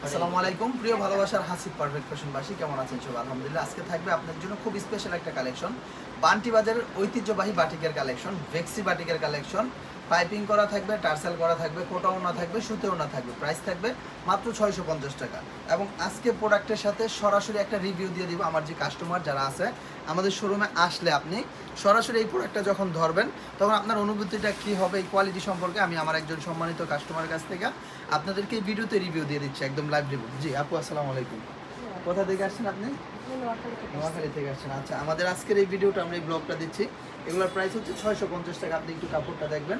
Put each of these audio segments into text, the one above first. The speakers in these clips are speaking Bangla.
আসসালামু আলাইকুম প্রিয় ভালোবাসার হাসিব পারফেক্ট ফ্যাশনবাসী, কেমন আছেন সবাই? আলহামদুলিল্লাহ। আজকে থাকবে আপনাদের জন্য খুব স্পেশাল একটা কালেকশন, বান্টি বাজারের ঐতিহ্যবাহী বাটিকের কালেকশন, ভেক্সি বাটিকের কালেকশন। পাইপিং করা থাকবে, টার্সেল করা থাকবে, কোটা ওড়না থাকবে, সুতে ওড়না থাকবে। প্রাইস থাকবে মাত্র 650 টাকা। এবং আজকে প্রোডাক্টের সাথে সরাসরি একটা রিভিউ দিয়ে দিব। আমার যে কাস্টমার যারা আছে আমাদের শোরুমে আসলে আপনি সরাসরি এই প্রোডাক্টটা যখন ধরবেন তখন আপনার অনুভূতিটা কী হবে এই কোয়ালিটি সম্পর্কে আমি আমার একজন সম্মানিত কাস্টমারের কাছ থেকে আপনাদেরকে এই ভিডিওতে রিভিউ দিয়ে দিচ্ছি, একদম লাইভ রিভিউ। জি আপু, আসসালামু আলাইকুম। কোথা থেকে আসছেন আপনি? নোয়াখালী থেকে আসছেন। আচ্ছা, আমাদের আজকের এই ভিডিওটা আমরা এই ব্লগটা দিচ্ছি, এগুলোর প্রাইস হচ্ছে 650 টাকা। আপনি একটু কাপড়টা দেখবেন,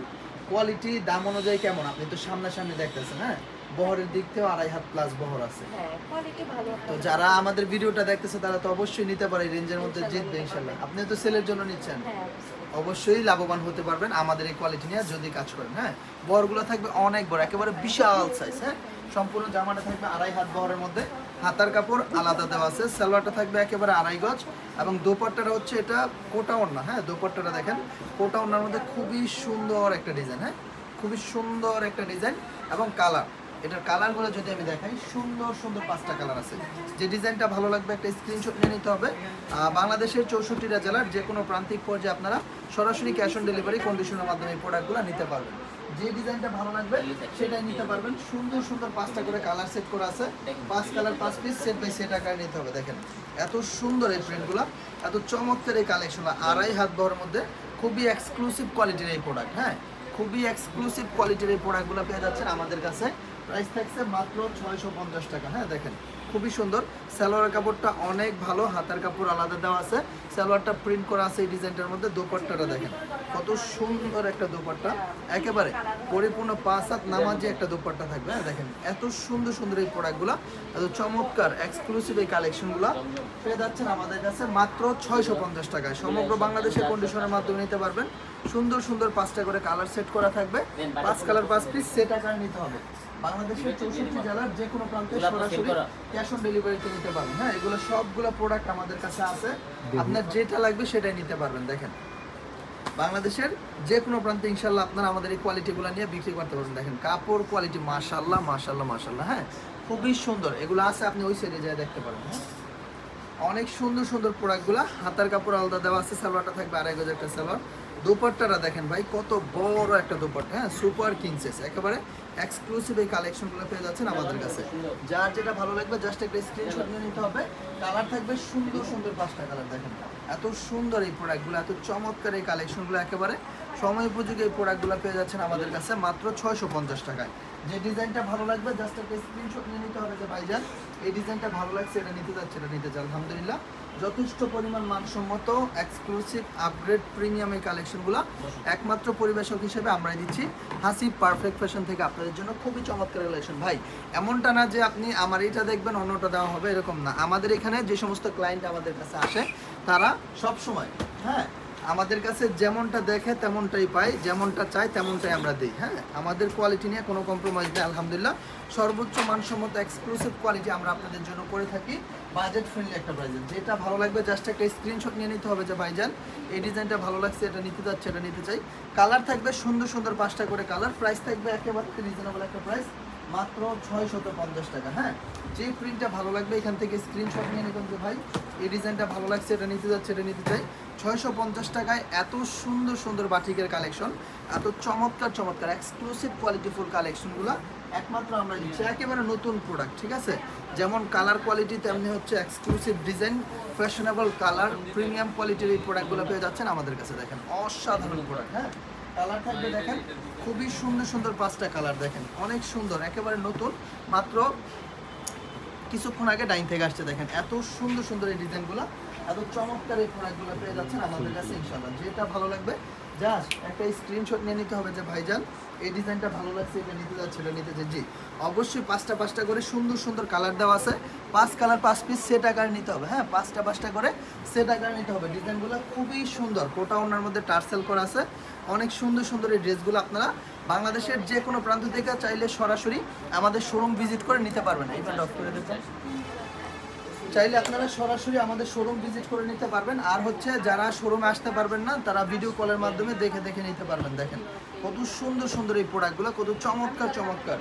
কোয়ালিটি দাম অনুযায়ী কেমন আপনি তো সামনাসামনি দেখতেছেন। হ্যাঁ, বহরের দিক থেকেও 2.5 হাত প্লাস বহর আছে। তো যারা আমাদের ভিডিওটা দেখতেছে তারা তো অবশ্যই নিতে পারে, রেঞ্জের মধ্যে জিতবে ইনশাল্লাহ। আপনি তো সেলের জন্য নিচ্ছেন, অবশ্যই লাভবান হতে পারবেন আমাদের এই কোয়ালিটি নিয়ে যদি কাজ করেন। হ্যাঁ, বহরগুলো থাকবে অনেক বড়, একেবারে বিশাল সাইজ। হ্যাঁ, সম্পূর্ণ জামাটা থাকবে 2.5 হাত বহরের মধ্যে, হাতার কাপড় আলাদা দেওয়া আছে, সালোয়ারটা থাকবে একেবারে 2.5 গজ এবং দোপাট্টাটা হচ্ছে এটা কোটা ওড়না। হ্যাঁ, দোপাট্টাটা দেখেন, কোটা ওড়নার মধ্যে খুবই সুন্দর একটা ডিজাইন। হ্যাঁ, খুবই সুন্দর একটা ডিজাইন এবং কালার, এটার কালারগুলো যদি আমি দেখাই, সুন্দর সুন্দর 5টা কালার আছে। যে ডিজাইনটা ভালো লাগবে একটা স্ক্রিনশট নিয়ে নিতে হবে। বাংলাদেশের 64টা জেলার যে কোনো প্রান্তিক পর্যায়ে আপনারা সরাসরি ক্যাশ অন ডেলিভারি কন্ডিশনের মাধ্যমে এই প্রোডাক্টগুলো নিতে পারবেন। যে ডিজাইনটা ভালো লাগবে সেটাই নিতে পারবেন। সুন্দর সুন্দর 5টা করে কালার সেট করা আছে, 5 colour 5 piece set by set আকারে নিতে হবে। দেখেন এত সুন্দর এই প্রিন্টগুলো, এত চমৎকার এই কালেকশনগুলো, 2.5 হাত বহরের মধ্যে খুবই এক্সক্লুসিভ কোয়ালিটির এই প্রোডাক্ট। হ্যাঁ, খুবই এক্সক্লুসিভ কোয়ালিটির এই প্রোডাক্টগুলো পেয়ে যাচ্ছেন আমাদের কাছে। প্রাইস থাকছে মাত্র 650 টাকা। হ্যাঁ, দেখেন খুবই সুন্দর, সালোয়ার কাপড়টা অনেক ভালো, হাতার কাপড় আলাদা দেওয়া আছে, সালোয়ারটা প্রিন্ট করা আছে এই ডিজাইনটার মধ্যে। দোপাট্টাটা দেখেন কত সুন্দর একটা দোপাট্টা, একেবারে পরিপূর্ণ 5 হাত নামাজি একটা দোপাট্টা থাকবে। হ্যাঁ, দেখেন এত সুন্দর সুন্দর এই প্রোডাক্টগুলো, এত চমৎকার এক্সক্লুসিভ এই কালেকশনগুলো পেয়ে যাচ্ছেন আমাদের কাছে মাত্র 650 টাকায়। সমগ্র বাংলাদেশের কন্ডিশনের মাধ্যমে নিতে পারবেন। সুন্দর সুন্দর 5টা করে কালার সেট করা থাকবে, 5 কালার 5 পিস সেট আকারে নিতে হবে। বাংলাদেশের 64 জেলার যে কোনো প্রান্তে সরাসরি ক্যাশ অন ডেলিভারিতে নিতে পারবেন। হ্যাঁ, এগুলো সবগুলো প্রোডাক্ট আমাদের কাছে আছে, আপনার যেটা লাগবে সেটাই নিতে পারবেন। দেখেন বাংলাদেশের যে কোনো প্রান্তে ইনশাল্লাহ আপনারা আমাদের এই কোয়ালিটিগুলো নিয়ে বিক্রি করতে পারবেন। দেখেন কাপড় কোয়ালিটি মাশাআল্লাহ মাশাআল্লাহ মাশাআল্লাহ। হ্যাঁ, খুবই সুন্দর এগুলো আছে, আপনি ওই সাইডে যেয়ে দেখতে পারেন। হ্যাঁ, অনেক সুন্দর সুন্দর প্রোডাক্টগুলো, হাতার কাপড় আলাদা দেওয়া আছে, সালোয়ারটা থাকবে 2.5 গজ একটা সালোয়ার। দোপাট্টাটা দেখেন ভাই কত বড় একটা দোপাট্টা। হ্যাঁ, সুপার কিংসেস, একেবারে এক্সক্লুসিভ এই কালেকশনগুলো পেয়ে যাচ্ছেন আমাদের কাছে। যার যেটা ভালো লাগবে জাস্ট একটা স্ক্রিনশট নিয়ে নিতে হবে। কালার থাকবে সুন্দর সুন্দর 5টা কালার। দেখেন এত সুন্দর এই প্রোডাক্টগুলো, এত চমৎকার এই কালেকশনগুলো, একেবারে সময় উপযোগী এই প্রোডাক্টগুলো পেয়ে যাচ্ছেন আমাদের কাছে মাত্র 650 টাকায়। যে ডিজাইনটা ভালো লাগবে জাস্ট একটা স্ক্রিনশট নিয়ে নিতে হবে যে ভাইজান এই ডিজাইনটা ভালো লাগছে, এটা নিতে যাচ্ছে, এটা নিতে চান। আলহামদুলিল্লাহ যথেষ্ট পরিমাণ মানসম্মত এক্সক্লুসিভ আপগ্রেড প্রিমিয়াম এই কালেকশনগুলো একমাত্র পরিবেশক হিসেবে আমরাই দিচ্ছি হাসিব পারফেক্ট ফ্যাশন থেকে আপনাদের জন্য। খুবই চমৎকার কালেকশন ভাই, এমনটা না যে আপনি আমার এইটা দেখবেন অন্যটা দেওয়া হবে, এরকম না। আমাদের এখানে যে সমস্ত ক্লায়েন্ট আমাদের কাছে আসে তারা সব সময়, হ্যাঁ, আমাদের কাছে যেমনটা দেখে তেমনটাই পাই, যেমনটা চাই তেমনটাই আমরা দিই। হ্যাঁ, আমাদের কোয়ালিটি নিয়ে কোনো কম্প্রোমাইজ নেই আলহামদুলিল্লাহ। সর্বোচ্চ মানসম্মত এক্সক্লুসিভ কোয়ালিটি আমরা আপনাদের জন্য করে থাকি, বাজেট ফ্রেন্ডলি একটা প্রাইসে। যেটা ভালো লাগবে জাস্ট একটা স্ক্রিনশট নিয়ে নিতে হবে যে ভাইজান এই ডিজাইনটা ভালো লাগছে, এটা নিতে যাচ্ছে, এটা নিতে চাই। কালার থাকবে সুন্দর সুন্দর 5টা করে কালার। প্রাইস থাকবে একেবারে রিজনেবল একটা প্রাইস, মাত্র 650 টাকা। হ্যাঁ, যে প্রিন্টটা ভালো লাগবে এখান থেকে স্ক্রিনশট নিয়ে নেবেন যে ভাই এই ডিজাইনটা ভালো লাগছে, এটা নিতে যাচ্ছে, এটা নিতে চাই। 650 টাকায় এত সুন্দর সুন্দর বাটিকের কালেকশন, এত চমৎকার চমৎকার এক্সক্লুসিভ কোয়ালিটিফুল কালেকশনগুলো একমাত্র আমরা দিচ্ছি। একেবারে নতুন প্রোডাক্ট, ঠিক আছে? যেমন কালার কোয়ালিটি তেমনি হচ্ছে exclusive design, fashionable colour, premium কোয়ালিটির এই প্রোডাক্টগুলো পেয়ে যাচ্ছেন আমাদের কাছে। দেখেন অসাধারণ প্রোডাক্ট। হ্যাঁ, কালার থাকবে দেখেন খুবই সুন্দর সুন্দর 5টা কালার, দেখেন অনেক সুন্দর, একেবারে নতুন, মাত্র কিছুক্ষণ আগে ডাইন থেকে আসছে। দেখেন এত সুন্দর সুন্দর এই ডিজাইনগুলো, এত চমৎকার এই প্রোডাক্টগুলো পেয়ে যাচ্ছেন আমাদের কাছে ইনশাআল্লাহ। যেটা ভালো লাগবে জাস্ট একটা স্ক্রিনশট নিয়ে নিতে হবে যে ভাইজান এই ডিজাইনটা ভালো লাগছে, এটা নিতে যাচ্ছে, এটা নিতে যাচ্ছে। জি অবশ্যই 5টা করে সুন্দর সুন্দর কালার দেওয়া আছে, 5 কালার 5 পিস সেট আকারে নিতে হবে। হ্যাঁ, 5টা করে সেট আকারে নিতে হবে। ডিজাইনগুলো খুবই সুন্দর, কোটা ওড়নার মধ্যে টার্সেল করা আছে, অনেক সুন্দর সুন্দর এই ড্রেসগুলো আপনারা বাংলাদেশের যে কোনো প্রান্ত থেকে চাইলে সরাসরি আমাদের শোরুম ভিজিট করে নিতে পারবেন। এইটা ডক করে দিতে চাইলে আপনারা সরাসরি আমাদের শোরুম ভিজিট করে নিতে পারবেন, আর হচ্ছে যারা শোরুমে আসতে পারবেন না তারা ভিডিও কলের মাধ্যমে দেখে দেখে নিতে পারবেন। দেখেন কত সুন্দর সুন্দর এই প্রোডাক্টগুলো, কত চমৎকার চমৎকার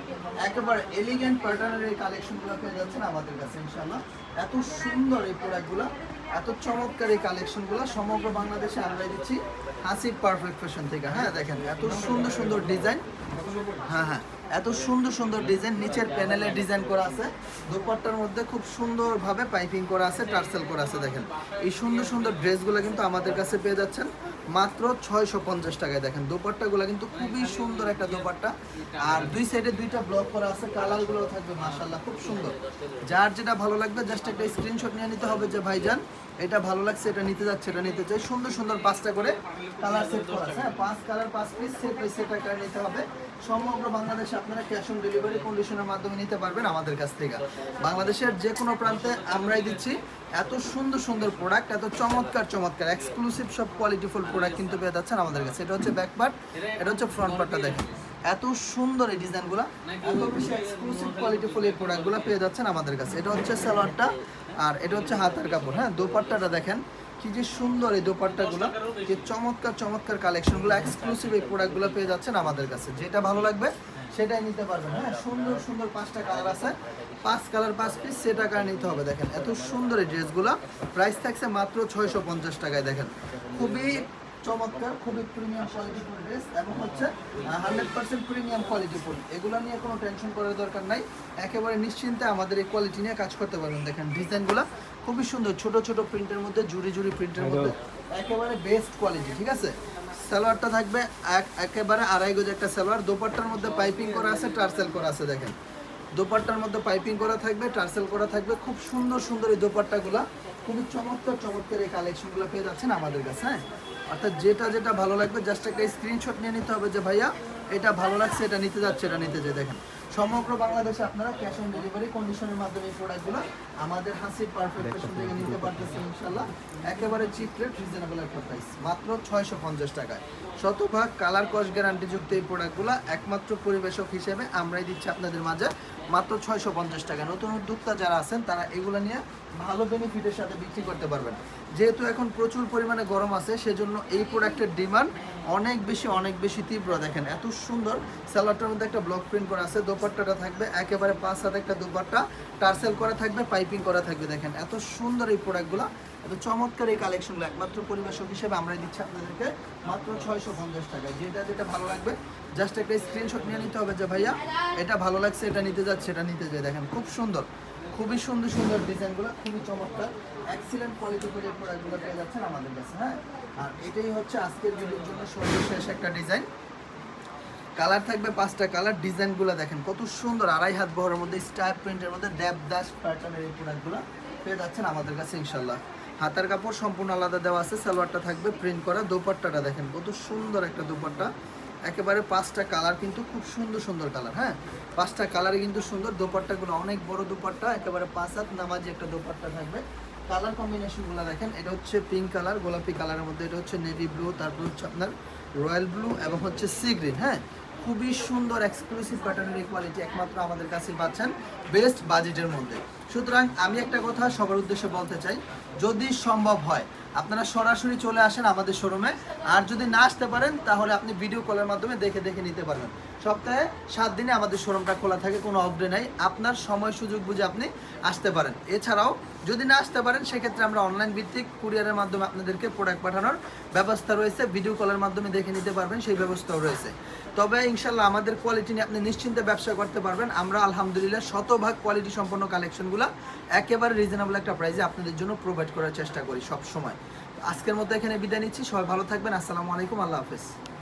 একেবারে এলিগেন্ট প্যাটার্নের এই কালেকশনগুলো পেয়ে যাচ্ছেন আমাদের কাছে ইনশাআল্লাহ। এত সুন্দর এই প্রোডাক্টগুলো, এত চমৎকার এই কালেকশনগুলো সমগ্র বাংলাদেশে আমরা দিচ্ছি হাসিব পারফেক্ট ফ্যাশন থেকে। হ্যাঁ দেখেন এত সুন্দর সুন্দর ডিজাইন, হ্যাঁ এত সুন্দর সুন্দর ডিজাইন, নিচের প্যানেলে ডিজাইন করা আছে, দোপাট্টার মধ্যে খুব সুন্দরভাবে পাইপিং করা আছে, টার্সেল করা আছে। দেখেন এই সুন্দর সুন্দর ড্রেসগুলো কিন্তু আমাদের কাছে পেয়ে যাচ্ছেন মাত্র 650 টাকায়। দেখেন দোপাট্টাগুলো কিন্তু খুবই সুন্দর একটা দোপাট্টা, আর দুই সাইডে দুইটা ব্লক করা আছে, কালারগুলোও থাকবে মাশাআল্লাহ খুব সুন্দর। যার যেটা ভালো লাগবে জাস্ট একটা স্ক্রিনশট নিয়ে নিতে হবে যে ভাইজান এটা ভালো লাগছে, এটা নিতে যাচ্ছে, এটা নিতে চাই। সুন্দর সুন্দর 5টা করে কালার সেট করা আছে, হ্যাঁ 5 colour 5 piece set by set আকারে নিতে হবে। সমগ্র বাংলাদেশে আপনারা ক্যাশ অন ডেলিভারি কন্ডিশনের মাধ্যমে নিতে পারবেন আমাদের কাছ থেকে। বাংলাদেশের যে কোনো প্রান্তে আমরাই দিচ্ছি এত সুন্দর সুন্দর প্রোডাক্ট, এত চমৎকার চমৎকার এক্সক্লুসিভ সব কোয়ালিটিফুল প্রোডাক্ট কিন্তু পেয়ে যাচ্ছেন আমাদের কাছে। এটা হচ্ছে ব্যাক পার্ট, এটা হচ্ছে ফ্রন্ট পার্টটা। দেখেন এত সুন্দর এই ডিজাইনগুলো, এত বেশি এক্সক্লুসিভ কোয়ালিটিফুল এই প্রোডাক্টগুলো পেয়ে যাচ্ছেন আমাদের কাছে। এটা হচ্ছে সালোয়ারটা, আর এটা হচ্ছে হাতার কাপড়। হ্যাঁ দোপাট্টাটা দেখেন কি যে সুন্দর এই দোপাট্টাগুলো, যে চমৎকার চমৎকার কালেকশনগুলো, এক্সক্লুসিভ এই প্রোডাক্টগুলো পেয়ে যাচ্ছেন আমাদের কাছে। যেটা ভালো লাগবে সেটাই নিতে পারবেন। হ্যাঁ সুন্দর সুন্দর 5টা কালার আছে, 5 কালার 5 পিস সেট আকারে নিতে হবে। দেখেন এত সুন্দর এই ড্রেসগুলো, প্রাইস থাকছে মাত্র 650 টাকায়। দেখেন খুবই চমৎকার, খুবই প্রিমিয়াম কোয়ালিটিফুল ড্রেস এবং হচ্ছে 100% প্রিমিয়াম কোয়ালিটিফুল। এগুলো নিয়ে কোনো টেনশন করার দরকার নাই, একেবারে নিশ্চিন্তে আমাদের এই কোয়ালিটি নিয়ে কাজ করতে পারবেন। দেখেন ডিজাইনগুলো খুবই সুন্দর, ছোট ছোট প্রিন্টের মধ্যে, জুড়ি জুড়ি প্রিন্টের মধ্যে, একেবারে বেস্ট কোয়ালিটি। ঠিক আছে, সালোয়ারটা থাকবে একেবারে 2.5 গজ একটা সালোয়ার, দোপাট্টার মধ্যে পাইপিং করা আছে, টার্সেল করা আছে। দেখেন দোপাট্টার মধ্যে পাইপিং করা থাকবে, টার্সেল করা থাকবে, খুব সুন্দর সুন্দর এই দোপাট্টাগুলো, খুবই চমৎকার চমৎকার এই কালেকশনগুলো পেয়ে যাচ্ছেন আমাদের কাছে। হ্যাঁ অর্থাৎ যেটা যেটা ভালো লাগবে জাস্ট একটা স্ক্রিনশট নিয়ে নিতে হবে যে ভাইয়া এটা ভালো লাগছে, এটা নিতে যাচ্ছে, এটা নিতে যায়। দেখেন সমগ্র বাংলাদেশে আপনারা ক্যাশ অন ডেলিভারি কন্ডিশনের মাধ্যমে এই প্রোডাক্টগুলো আমাদের হাসিব পারফেক্ট ফ্যাশন থেকে নিতে পারতেছেন ইনশাআল্লাহ। একেবারে চিপ রেট, রিজনেবল একটা প্রাইস, মাত্র 650 টাকায়। শতভাগ কালার কস গ্যারান্টি যুক্ত এই প্রোডাক্টগুলো একমাত্র পরিবেশক হিসেবে আমরাই দিচ্ছি আপনাদের মাঝে মাত্র 650 টাকা। নতুন উদ্যোক্তা যারা আছেন তারা এগুলো নিয়ে ভালো বেনিফিটের সাথে বিক্রি করতে পারবেন। যেহেতু এখন প্রচুর পরিমাণে গরম আছে, সেজন্য এই প্রোডাক্টের ডিমান্ড অনেক বেশি তীব্র। দেখেন এত সুন্দর সালোয়ারটার মধ্যে একটা ব্লক প্রিন্ট করা আছে, দোপাট্টাটা থাকবে একেবারে 5 হাত একটা দোপাট্টা, টার্সেল করা থাকবে, পাইপিং করা থাকবে। দেখেন এত সুন্দর এই প্রোডাক্টগুলো, এত চমৎকার এই কালেকশনগুলো একমাত্র পরিবেশক হিসেবে আমরাই দিচ্ছি আপনাদেরকে মাত্র 650 টাকায়। যেটা যেটা ভালো লাগবে জাস্ট একটা স্ক্রিনশট নিয়ে নিতে হবে যে ভাইয়া এটা ভালো লাগছে, এটা নিতে যাচ্ছে, এটা নিতে যায়। দেখেন খুব সুন্দর, খুবই সুন্দর সুন্দর ডিজাইনগুলো, খুবই চমৎকার এক্সিলেন্ট কোয়ালিটি করে এই প্রোডাক্টগুলো পেয়ে যাচ্ছেন আমাদের কাছে। হ্যাঁ আর এটাই হচ্ছে আজকের ভিডিওর জন্য সর্বশেষ একটা ডিজাইন। কালার থাকবে 5টা কালার, ডিজাইনগুলো দেখেন কত সুন্দর, 2.5 হাত বহরের মধ্যে স্টাইপ প্রিন্টের মধ্যে দেবদাস প্যাটার্নের এই প্রোডাক্টগুলো পেয়ে যাচ্ছেন আমাদের কাছে ইনশাল্লাহ। হাতার কাপড় সম্পূর্ণ আলাদা দেওয়া আছে, সালোয়ারটা থাকবে প্রিন্ট করা, দোপাট্টাটা দেখেন কত সুন্দর একটা দোপাট্টা, একেবারে 5টা কালার কিন্তু খুব সুন্দর সুন্দর কালার। হ্যাঁ 5টা কালারে কিন্তু সুন্দর, দোপাট্টাগুলো অনেক বড় দোপাট্টা, একেবারে 5 হাত নামাজি একটা দোপাট্টা থাকবে। কালার কম্বিনেশনগুলো দেখেন, এটা হচ্ছে পিঙ্ক কালার, গোলাপি কালারের মধ্যে, এটা হচ্ছে নেভি ব্লু, তারপর হচ্ছে আপনার রয়্যাল ব্লু এবং হচ্ছে সি গ্রিন। হ্যাঁ খুবই সুন্দর এক্সক্লুসিভ প্যাটার্নের কোয়ালিটি একমাত্র আমাদের কাছে পাচ্ছেন বেস্ট বাজেটের মধ্যে। সুতরাং আমি একটা কথা সবার উদ্দেশ্যে বলতে চাই, যদি সম্ভব হয় আপনারা সরাসরি চলে আসেন আমাদের শোরুমে, আর যদি না আসতে পারেন তাহলে আপনি ভিডিও কলের মাধ্যমে দেখে দেখে নিতে পারবেন। সপ্তাহে 7 দিনে আমাদের শোরুমটা খোলা থাকে, কোনো অফ ডে নাই, আপনার সময় সুযোগ বুঝে আপনি আসতে পারেন। এছাড়াও যদি না আসতে পারেন সেক্ষেত্রে আমরা অনলাইন ভিত্তিক কুরিয়ারের মাধ্যমে আপনাদেরকে প্রোডাক্ট পাঠানোর ব্যবস্থা রয়েছে, ভিডিও কলের মাধ্যমে দেখে নিতে পারবেন, সেই ব্যবস্থাও রয়েছে। তবে ইনশাল্লাহ আমাদের কোয়ালিটি নিয়ে আপনি নিশ্চিন্তে ব্যবসা করতে পারবেন। আমরা আলহামদুলিল্লাহ শতভাগ কোয়ালিটি সম্পন্ন কালেকশনগুলো একেবারে রিজনেবল একটা প্রাইসে আপনাদের জন্য প্রোভাইড করার চেষ্টা করি সব সময়। আজকের মতো এখানে বিদায় নিচ্ছি, সবাই ভালো থাকবেন, আসসালামু আলাইকুম, আল্লাহ হাফেজ।